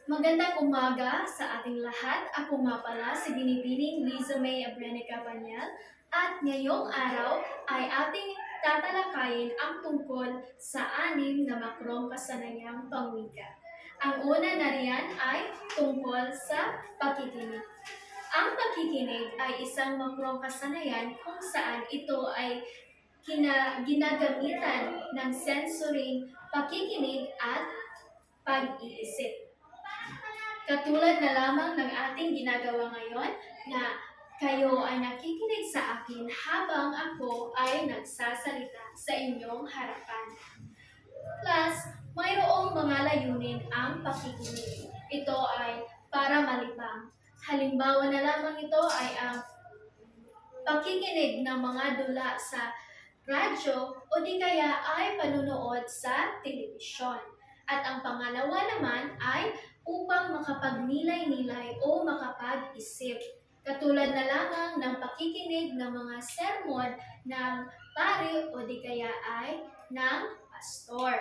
Magandang umaga sa ating lahat. Ako nga pala si Binibining Liza May Abrenica Banyal at ngayong araw ay ating tatalakayin ang tungkol sa anim na makrong kasanayang pangwika. Ang una na riyan ay tungkol sa pakikinig. Ang pakikinig ay isang makrong kasanayan kung saan ito ay ginagamitan ng sensory, pakikinig at pag-iisip. Katulad na lamang ng ating ginagawa ngayon na kayo ay nakikinig sa akin habang ako ay nagsasalita sa inyong harapan. Plus, mayroong mga layunin ang pakikinig. Ito ay para malibang. Halimbawa na lamang ito ay ang pakikinig ng mga dula sa radyo o di kaya ay panunood sa telebisyon. At ang pangalawa naman ay upang makapagnilay-nilay o makapag-isip. Katulad na lamang ng pakikinig ng mga sermon ng pari o di kaya ay ng pastor.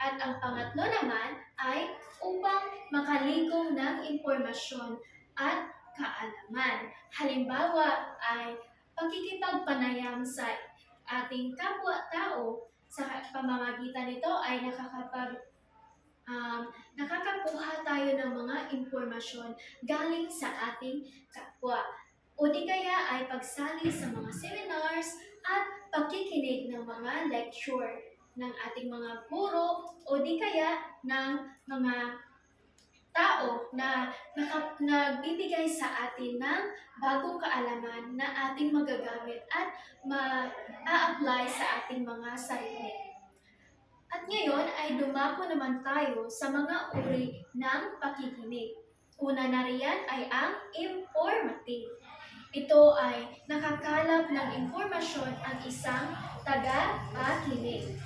At ang pangatlo naman ay upang makaligong ng impormasyon at kaalaman. Halimbawa ay pakikipagpanayam sa ating kapwa-tao. Sa pamamagitan nito ay nakakakuha tayo ng mga impormasyon galing sa ating kapwa. O di kaya ay pagsali sa mga seminars at pakikinig ng mga lecture ng ating mga guro o di kaya ng mga tao na nagbibigay sa atin ng bagong kaalaman na ating magagamit at ma-apply sa ating mga sarili. At ngayon ay dumako naman tayo sa mga uri ng pakikinig. Una na riyan ay ang informative. Ito ay nakakalap ng impormasyon ang isang taga-pakinig.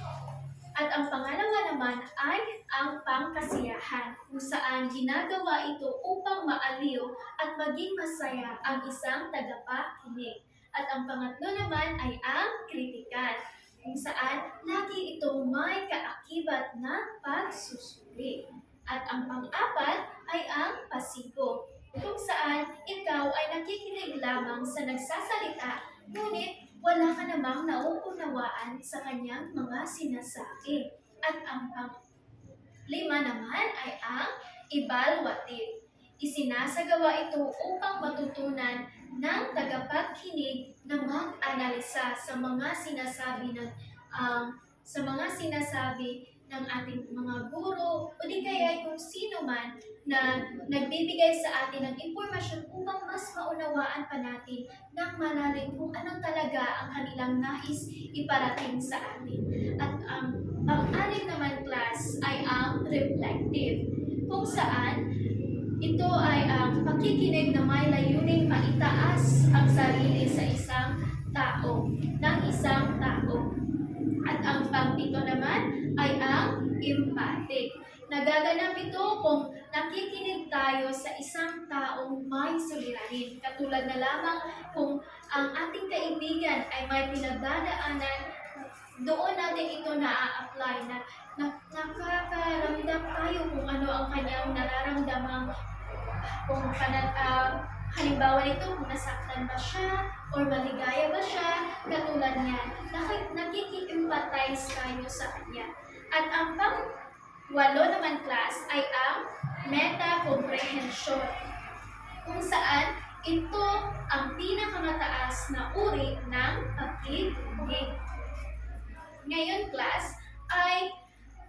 At ang pangalawa naman ay ang pangkasiyahan, kung saan ginagawa ito upang maaliw at maging masaya ang isang tagapakinig. At ang pangatlo naman ay ang kritikal, kung saan lagi itong may kaakibat na pagsusuri. At ang pang-apat ay ang pasibo, kung saan ikaw ay nakikinig lamang sa nagsasalita, ngunit wala ka namang nauunawaan sa kanyang mga sinasabi. At ang pang-lima naman ay ang evaluative. Isinasagawa ito upang matutunan ng tagapagkinig na mag-analisa sa mga sinasabi ng ating mga guro o di kaya kung sino man na nagbibigay sa atin ng impormasyon upang mas maunawaan pa natin ng malalim kung ano talaga ang kanilang nais iparating sa atin. At ang pang-anim naman class ay ang reflective, kung saan ito ay ang pakikinig na may layuning maitaas ang sarili sa isang tao, ng isang tao. At ang pang-pito naman ay ang empathic. Nagaganap ito kung nakikinig tayo sa isang taong may suliranin. Katulad na lamang kung ang ating kaibigan ay may pinagdadaanan, doon natin ito na-apply na nakakaramdam tayo kung ano ang kanyang nararamdamang kung halimbawa nito, kung nasaktan ba siya or maligaya ba siya, katulad niyan, nakiki-empathize tayo sa kanya. At ang pang-walo naman class ay ang meta-comprehension, kung saan ito ang pinakamataas na uri ng pakikinig. Ngayon class ay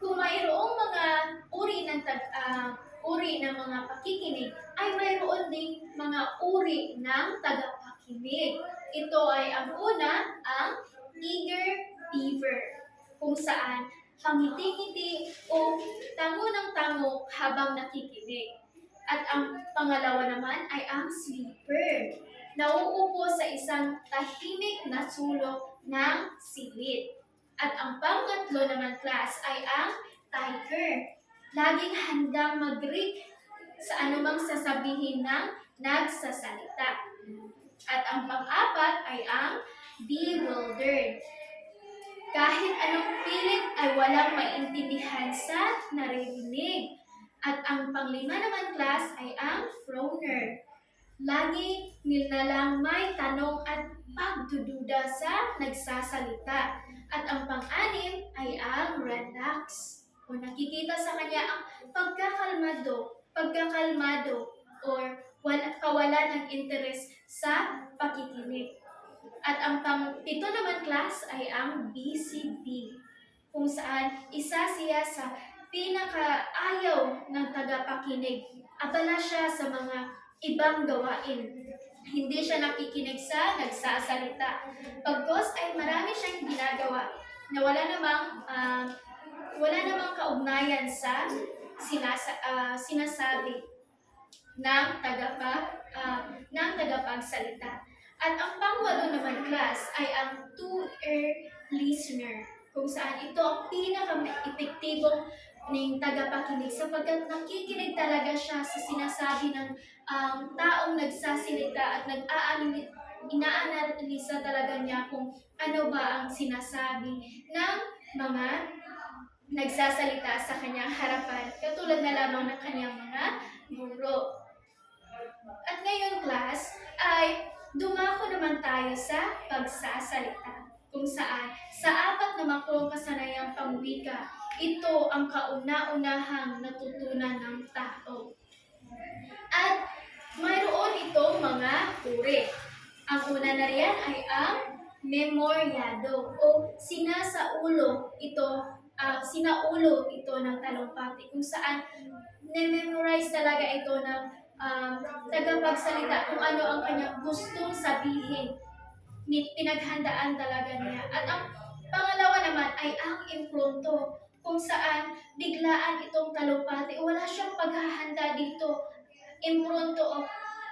kung mayroong mga uri ng mga pakikinig, ay mayroon ding mga uri ng tagapakinig. Ito ay ang una, ang eager beaver, kung saan pangiti-ngiti o tango ng tango habang nakikinig. At ang pangalawa naman ay ang sleeper, nauupo sa isang tahimik na sulok ng silid. At ang pangatlo naman class ay ang tiger, laging handang mag-reak sa anumang sasabihin ng nagsasalita. At ang pang-apat ay ang bewildered. Kahit anong pilit ay walang maintindihan sa naririnig. At ang panglima naman class ay ang Froner. Lagi nilalang may tanong at pagdududa sa nagsasalita. At ang pang-anim ay ang Relax. O nakikita sa kanya ang pagkakalmado or kawalan ng interes sa pakikinig. At ang pang-pito naman class ay ang BCB, kung saan isa siya sa pinakaayaw ng tagapakinig. Abala siya sa mga ibang gawain. Hindi siya nakikinig sa nagsasalita. Pagkos ay marami siyang ginagawa na wala namang kaugnayan sa sinasabi ng tagapagsalita. At ang pangwalo naman class ay ang two-ear listener, kung saan ito ang pinaka-epektibong ng tagapakinig sapagkat nakikinig talaga siya sa sinasabi ng taong nagsasalita at inaanalisa talaga niya kung ano ba ang sinasabi ng mga nagsasalita sa kanyang harapan, katulad na lamang ng kanyang mga guro. At ngayon class ay dumako naman tayo sa pagsasalita, kung saan sa apat na makulong kasanayang pangwika, ito ang kauna-unahang natutunan ng tao. At mayroon itong mga uri. Ang una na riyan ay ang memoryado o sinaulo ito ng talumpati, kung saan na-memorize talaga ito ng tagapagsalita kung ano ang kanyang gustong sabihin. Pinaghandaan talaga niya. At ang pangalawa naman ay ang impronto, kung saan biglaan itong talumpati. Wala siyang paghahanda dito. Impronto,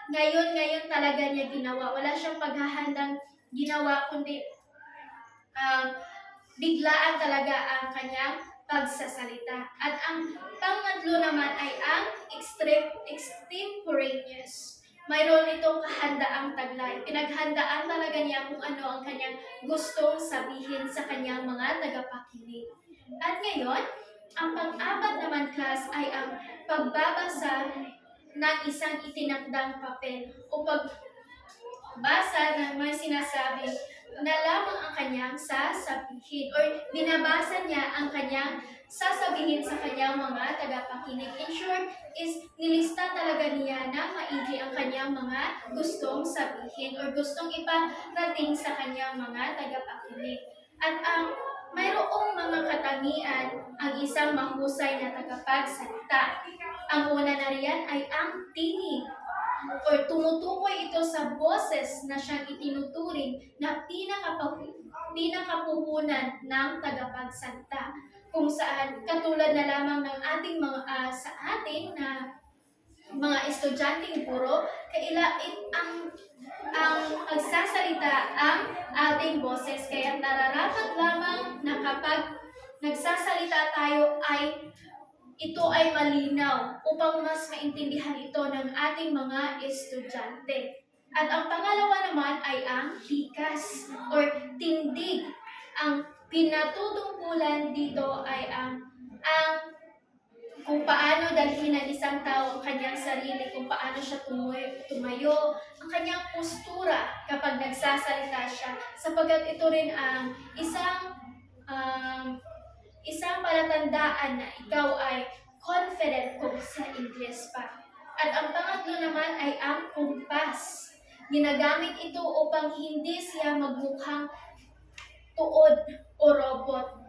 ngayon talaga niya ginawa. Wala siyang paghahandang ginawa, kundi biglaan talaga ang kanyang pagsasalita. At ang pangatlo naman ay ang extemporaneous. Mayroon itong kahandaang taglay. Pinaghandaan talaga niya kung ano ang kanyang gustong sabihin sa kanyang mga tagapakinig. At ngayon, ang pang-apat naman class ay ang pagbabasa ng isang itinakdang papel o pagbasa ng may sinasabi na lamang ang kanyang sasabihin or binabasa niya ang kanyang sasabihin sa kanyang mga tagapakinig. In short, is nilista talaga niya na maigi ang kanyang mga gustong sabihin or gustong iparating sa kanyang mga tagapakinig. At ang mayroong mga katangian ang isang mahusay na tagapagsalita. Ang una na riyan ay ang tinig or tumutukoy ito sa boses na siyang itinuturing na pinakapuhunan ng tagapagsalita, kung saan katulad na lamang ng ating sa atin na mga estudyanteng guro, ang pagsasalita ang ating boses, kaya nararapat lamang na kapag nagsasalita tayo ay ito ay malinaw upang mas maintindihan ito ng ating mga estudyante. At ang pangalawa naman ay ang likas or tindig. Ang pinatutungkulan dito ay ang kung paano dalhin ng isang tao ang kanyang sarili, kung paano siya tumayo, ang kanyang postura kapag nagsasalita siya, sapagkat ito rin ang isang palatandaan na ikaw ay confident kung sa English pa. At ang pangatlo naman ay ang kumpas. Ginagamit ito upang hindi siya magmukhang tuod o robot.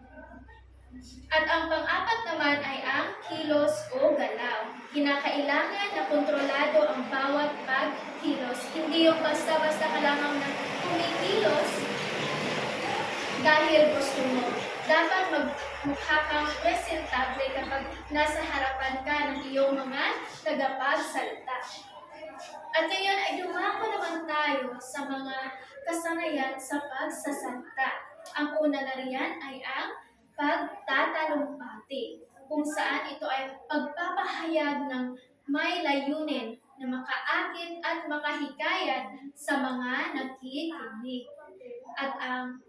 At ang pang-apat naman ay ang kilos o galaw. Kinakailangan na kontrolado ang bawat pagkilos. Hindi yung basta-basta ka lamang na kumikilos dahil gusto mo. Dapat magmukha kang presentable kapag nasa harapan ka ng iyong mga tagapagsalita. At ngayon ay dumako naman tayo sa mga kasanayan sa pagsasalita. Ang una na riyan ay ang pagtatalumpati, kung saan ito ay pagpapahayag ng may layunin na makaakit at makahikayat sa mga nakikinig. At ang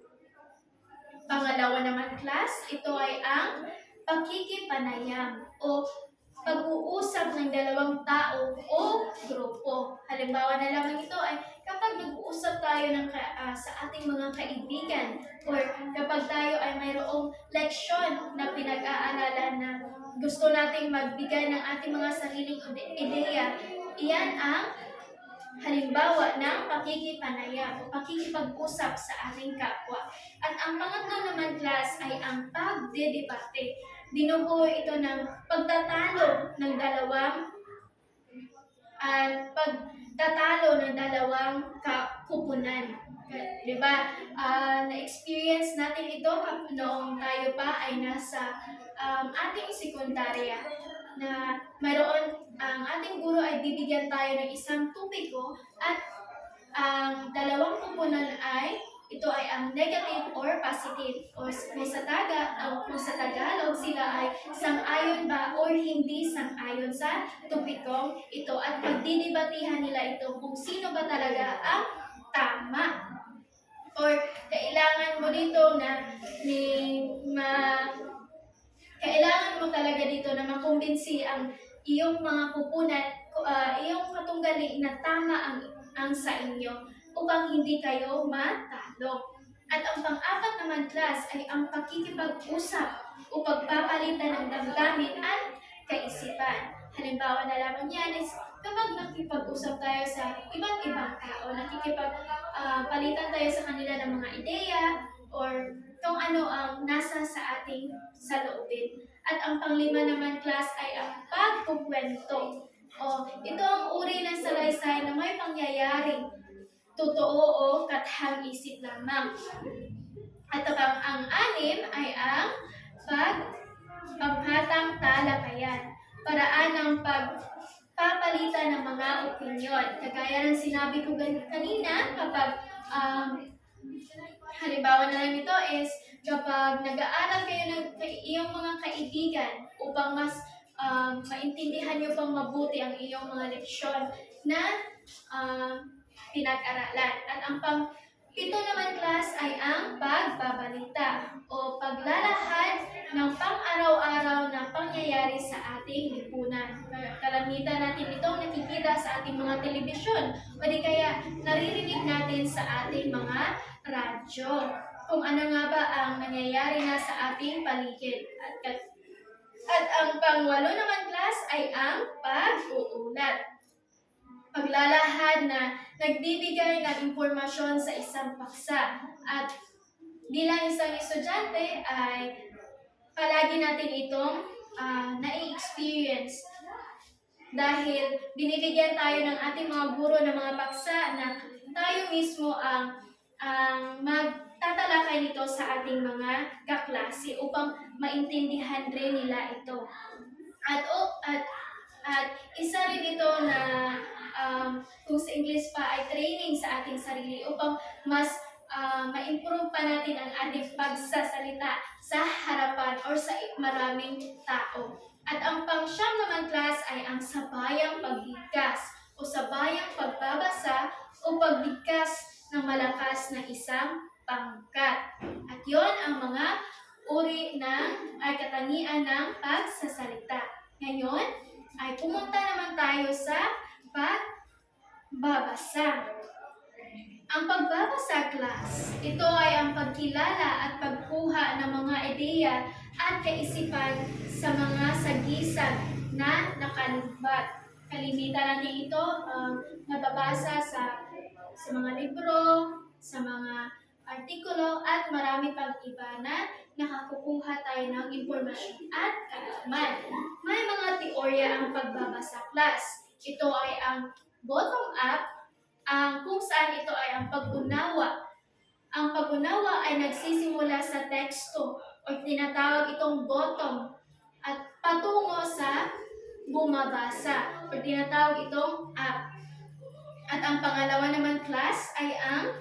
pangalawa naman class, ito ay ang pakikipanayam o pag-uusap ng dalawang tao o grupo. Halimbawa na lamang ito ay kapag nag-uusap tayo sa ating mga kaibigan or kapag tayo ay mayroong leksyon na pinag-aaralan na gusto nating magbigay ng ating mga sariling ideya, iyan ang halimbawa ng pakikipanayam o pakikipag-usap sa ating kapwa. At ang pangatlo naman class ay ang pagdedebate. Binubuo ito ng pagtatalo ng dalawang kupunan. Diba? Na-experience natin ito noong tayo pa ay nasa ating sekundarya na mayroon ang ating guro ay bibigyan tayo ng isang topiko at ang dalawang kupunan ay ito ay ang negative or positive or kung sa Tagalog sila ay sang-ayon ba or hindi sang-ayon sa topikong ito at pagdidebatihan nila ito kung sino ba talaga ang tama or kailangan mo dito kailangan mo talaga dito na makumbinsi ang iyong mga kupunan, iyong katunggali na tama ang sa inyo upang hindi kayo matalo. At ang pang-apat naman class ay ang pakikipag-usap o pagpapalitan ng damdamin at kaisipan. Halimbawa na lamang yan is kapag nakikipag-usap tayo sa iba't ibang tao, nakikipag-palitan tayo sa kanila ng mga ideya or kung ano ang nasa sa ating saloobin. At ang panglima naman class ay ang pagkukwento. Ito ang uri ng salaysay na may pangyayaring totoo o kathang-isip lamang. At ang anim ay ang pagpapatang talakayan. Paraan ng pagpapalitan ng mga opinyon. Kagaya ng sinabi ko kanina, kapag halimbawa na lang ito is kapag nag-aaral kayo ng iyong mga kaibigan upang mas maintindihan nyo pang mabuti ang iyong mga leksyon na pinag-aralan. At ang pang-pito naman class ay ang pagbabalita o paglalahad ng pang-araw-araw na pangyayari sa ating lipunan. Kalamitan natin itong nakikita sa ating mga telebisyon o di kaya naririnig natin sa ating mga radyo. Kung ano nga ba ang nangyayari na sa ating paligid. At ang pang-walo naman class ay ang pag-uulat. Paglalahad na nagbibigay ng impormasyon sa isang paksa. At bilang isang estudyante ay palagi natin itong nai-experience. Dahil binibigyan tayo ng ating mga guro ng mga paksa na tayo mismo ang magtatalakay nito sa ating mga kaklase upang maintindihan rin nila ito. At isa rin ito na kung sa English pa ay training sa ating sarili upang mas ma-improve pa natin ang ating pagsasalita sa harapan or sa maraming tao. At ang pang-siyam naman class ay ang sabayang pagbigkas o sabayang pagbabasa o pagbigkas ng malakas na isang pangkat. At yon ang mga uri ay katangian ng pagsasalita. Ngayon ay pumunta naman tayo sa pagbabasa. Ang pagbabasa class, ito ay ang pagkilala at pagkuha ng mga ideya at kaisipan sa mga sagisag na nakalugbat. Kalimitan natin ito nababasa sa mga libro, sa mga artikulo at marami pang iba na nakakukuha tayo ng impormasyon at kaalaman. May mga teorya ang pagbabasa class. Ito ay ang bottom-up, kung saan ito ay ang pag-unawa. Ang pag-unawa ay nagsisimula sa teksto o tinatawag itong bottom at patungo sa bumabasa o tinatawag itong up. At ang pangalawa naman class ay ang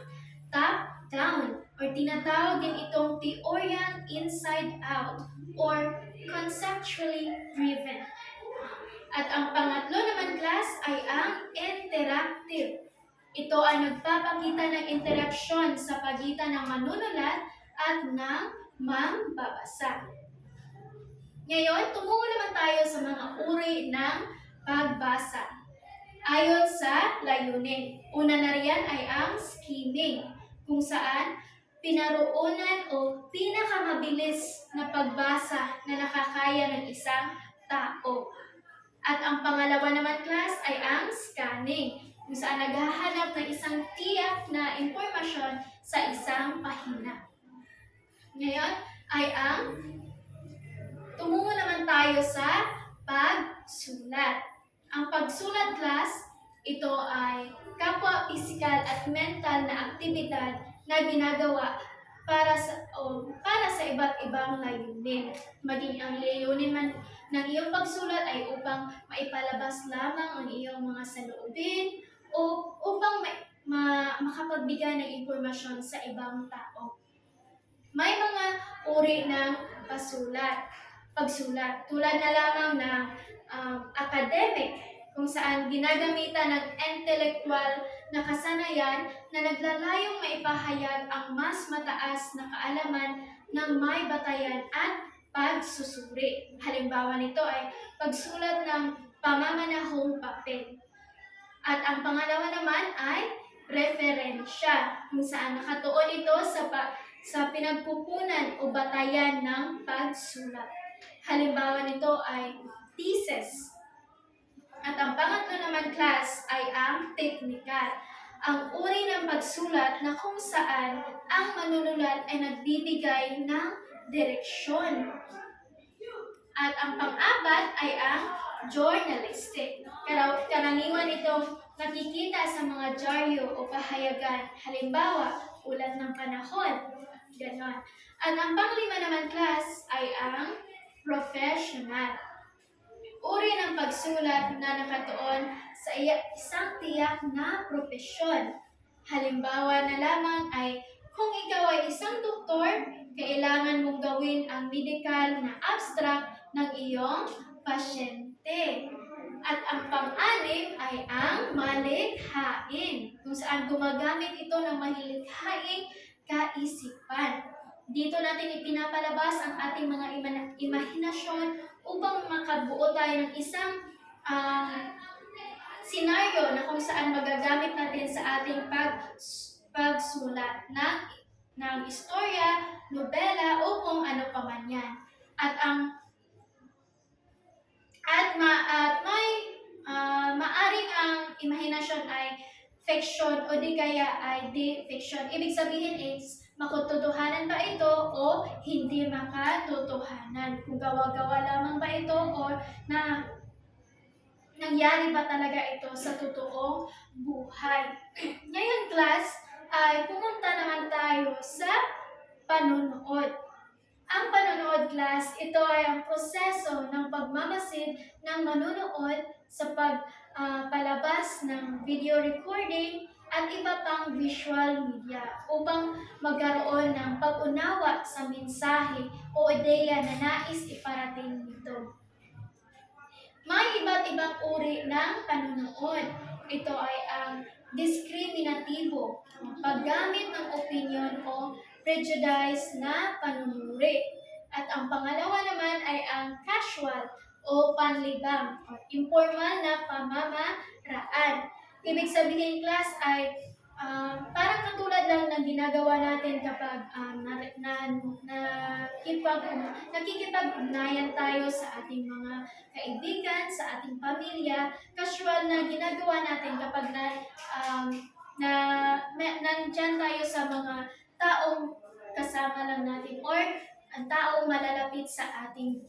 top-down o tinatawag din itong teoryang inside-out or conceptually driven. At ang pangatlo naman class ay ang interactive. Ito ay nagpapakita ng interaksyon sa pagitan ng manunulat at ng mambabasa. Ngayon, tumungo naman tayo sa mga uri ng pagbasa. Ayon sa layunin, una na riyan ay ang skimming, kung saan pinaroonan o pinakamabilis na pagbasa na nakakaya ng isang tao. At ang pangalawa naman class ay ang scanning, kung saan naghahanap ng isang tiyak na impormasyon sa isang pahina. Ngayon ay ang tumungo naman tayo sa pagsulat. Ang pagsulat class, ito ay kapwa pisikal at mental na aktibidad na ginagawa para sa iba't ibang layunin. Maging ang layunin man ng iyong pagsulat ay upang maipalabas lamang ang iyong mga saloobin o upang makapagbigay ng impormasyon sa ibang tao. May mga uri ng pagsulat, tulad na lamang ng academic, kung saan ginagamitan ng intellectual na kasanayan na naglalayong maipahayag ang mas mataas na kaalaman ng may batayan at pagsusuri. Halimbawa nito ay pagsulat ng pamamanahong papel. At ang pangalawa naman ay referensya, kung saan nakatuon ito sa pinagpupunan o batayan ng pagsulat. Halimbawa nito ay thesis. At ang pangatlo naman class ay ang teknikal, ang uri ng pagsulat na kung saan ang manunulat ay nagbibigay ng direksyon. At ang pang-apat ay ang journalistic. Karaniwan itong nakikita sa mga dyaryo o pahayagan, halimbawa, ulat ng panahon, ganon. At ang panglima naman class ay ang professional. Uri ng pagsulat na nakatuon sa isang tiyak na propesyon. Halimbawa na lamang ay kung ikaw ay isang doktor, kailangan mong gawin ang medical na abstract ng iyong pasyente. At ang pang-anim ay ang malikhain, kung saan gumagamit ito ng malikhaing kaisipan. Dito natin ipinapalabas ang ating mga imahinasyon upang makabuo tayo ng isang senaryo na kung saan magagamit natin sa ating pagsulat ng istorya, nobela o kung ano pa man yan. Maaring ang imahinasyon ay fiction o di kaya ay di-fiction. Ibig sabihin is makutotohanan ba ito o hindi makatotohanan? Kung gawa-gawa lamang ba ito o nangyari ba talaga ito sa totoong buhay? Ngayon class, ay pumunta naman tayo sa panunood. Ang panunood class, ito ay ang proseso ng pagmamasid ng manunood sa pagpalabas ng video recording at iba pang visual media upang magkaroon ng pag-unawa sa mensahe o ideya na nais iparating nito. May iba't ibang uri ng panunood. Ito ay ang diskriminatibo, paggamit ng opinion o prejudice na panunuri. At ang pangalawa naman ay ang casual o panlibang, o informal na pamamaraan. Ibig sabihin class ay parang katulad lang ng ginagawa natin kapag nakikipag-ugnayan tayo sa ating mga kaibigan, sa ating pamilya. Casual na ginagawa natin kapag nandyan tayo sa mga taong kasama lang natin or ang taong malalapit sa atin.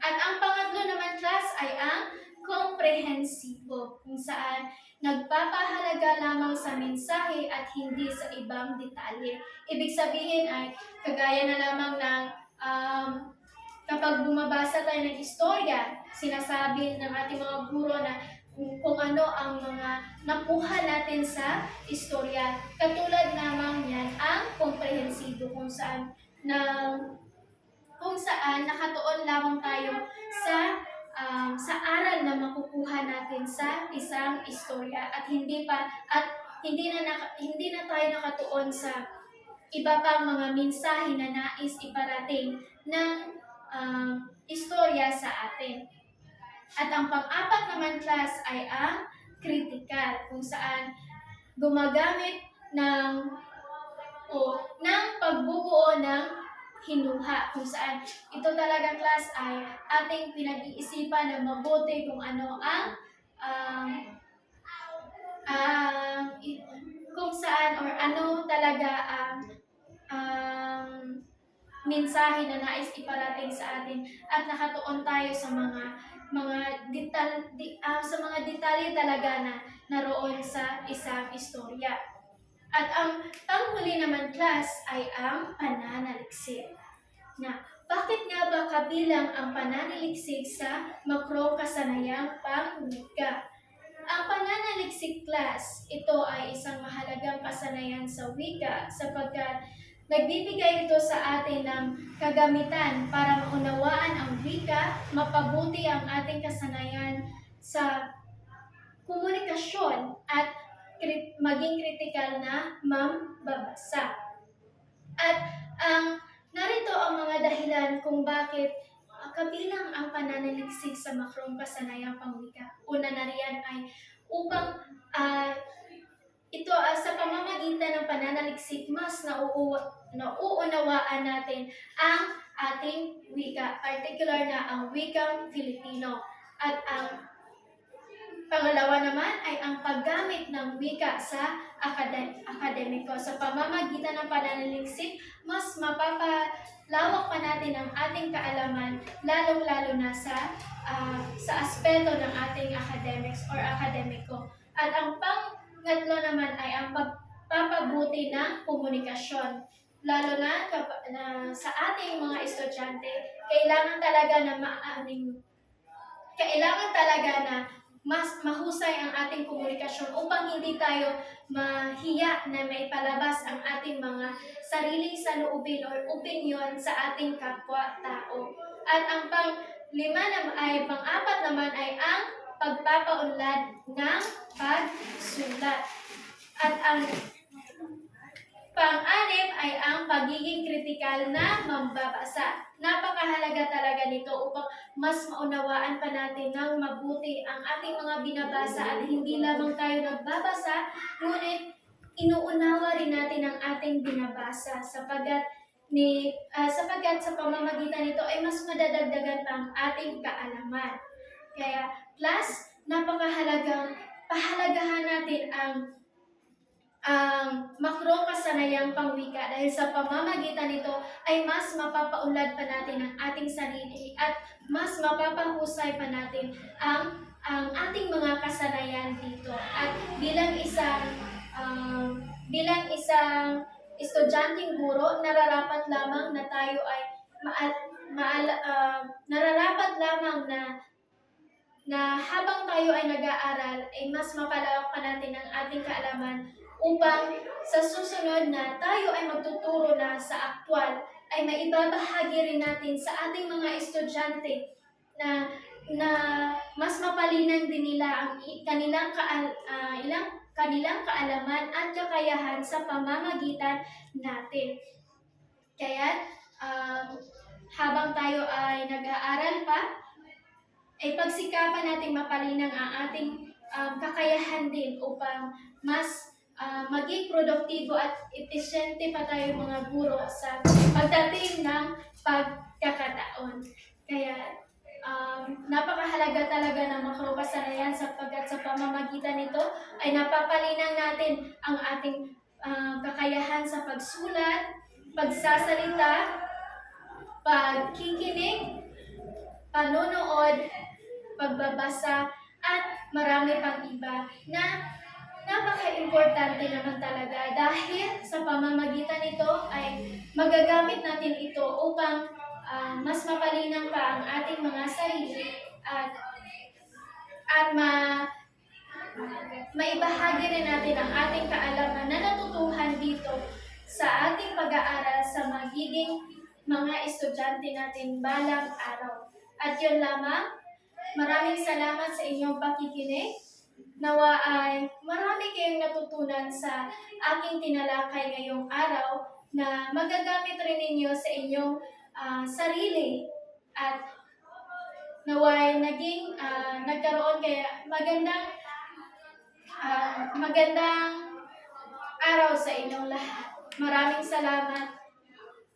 At ang pangatlo naman class ay ang komprehensibo, kung saan nagpapahalaga lamang sa mensahe at hindi sa ibang detalye. Ibig sabihin ay kagaya na lamang ng kapag bumabasa tayo ng istorya, sinasabi ng ating mga guro na kung ano ang mga nakuha natin sa istorya. Katulad lamang yan ang komprehensibo, kung saan nakatuon lamang tayo sa aral na makukuha natin sa isang istorya at hindi na tayo nakatuon sa iba pang mga mensahe na nais iparating ng istorya sa atin. At ang pang-apat naman class ay ang critical, kung saan gumagamit ng pagbubuo ng hinuha, kung saan ito talaga class ay ating pinag-iisipan ng mabuti kung ano ang um, kung saan or ano talaga ang mensahe na nais iparating sa atin, at nakatuon tayo sa sa mga detalye talaga na naroon sa isang istorya. At ang panghuli naman class ay ang pananaliksik. Na bakit nga ba kabilang ang pananaliksik sa makrong-kasanayang pangwika? Ang pananaliksik class, ito ay isang mahalagang kasanayan sa wika sapagkat nagbibigay ito sa atin ng kagamitan para maunawaan ang wika, mapabuti ang ating kasanayan sa komunikasyon at maging kritikal na mambabasa. At narito ang mga dahilan kung bakit kabilang ang pananaliksik sa makrong kasanayang pangwika. Una na riyan ay upang sa pamamagitan ng pananaliksik, mas nauunawaan natin ang ating wika, particular na ang wikang Filipino. At ang pangalawa naman ay ang paggamit ng wika sa akademiko. Sa pamamagitan ng pananaliksik, mas mapapalawak pa natin ang ating kaalaman, lalong-lalo na sa aspeto ng ating academics or akademiko. At ang pangatlo naman ay ang pagpapabuti ng komunikasyon. Lalo na sa ating mga estudyante, kailangan talaga na mas mahusay ang ating komunikasyon upang hindi tayo mahiya na maipalabas ang ating mga sariling saloobin or opinion sa ating kapwa-tao. At ang pang-apat naman ay ang pagpapaunlad ng pagsulat. At ang pang-anim ay ang pagiging kritikal na mambabasa. Napakahalaga talaga nito upang mas maunawaan pa natin ng mabuti ang ating mga binabasa at hindi lamang tayo nagbabasa, ngunit inuunawa rin natin ang ating binabasa sapagkat sa pamamagitan nito ay mas madadagdagan pa ang ating kaalaman. Kaya, class, napakahalagang pahalagahan natin ang makrong kasanayang pangwika dahil sa pamamagitan nito ay mas mapapaunlad pa natin ang ating sarili at mas mapapahusay pa natin ang ating mga kasanayan dito. At bilang isang estudyanteng guro, nararapat lamang na tayo ay nararapat lamang na habang tayo ay nag-aaral ay mas mapalawak pa natin ang ating kaalaman upang sa susunod na tayo ay magtuturo na sa aktwal ay maibabahagi rin natin sa ating mga estudyante na mas mapalinan din nila ang kanilang kaalaman at kakayahan sa pamamagitan natin. Kaya habang tayo ay nag-aaral pa, ay pagsikapan natin mapalinang ang ating kakayahan din upang mas maging produktibo at epesyente pa tayo mga guro sa pagdating ng pagkakataon. Kaya napakahalaga talaga ng makrong kasanayan sapagkat sa pamamagitan nito ay napapalinang natin ang ating kakayahan sa pagsulat, pagsasalita, pagkikinig, panonood, pagbabasa, at marami pang iba na napaka-importante naman talaga dahil sa pamamagitan nito ay magagamit natin ito upang mas mapalinang pa ang ating mga sarili at maibahagi rin natin ang ating kaalaman na natutuhan dito sa ating pag-aaral sa magiging mga estudyante natin balang araw. At yun lamang, maraming salamat sa inyong pakikinig. Nawa ay marami kayong natutunan sa aking tinalakay ngayong araw na magagamit rin ninyo sa inyong sarili at naway nagkaroon kaya magandang araw sa inyong lahat. Maraming salamat.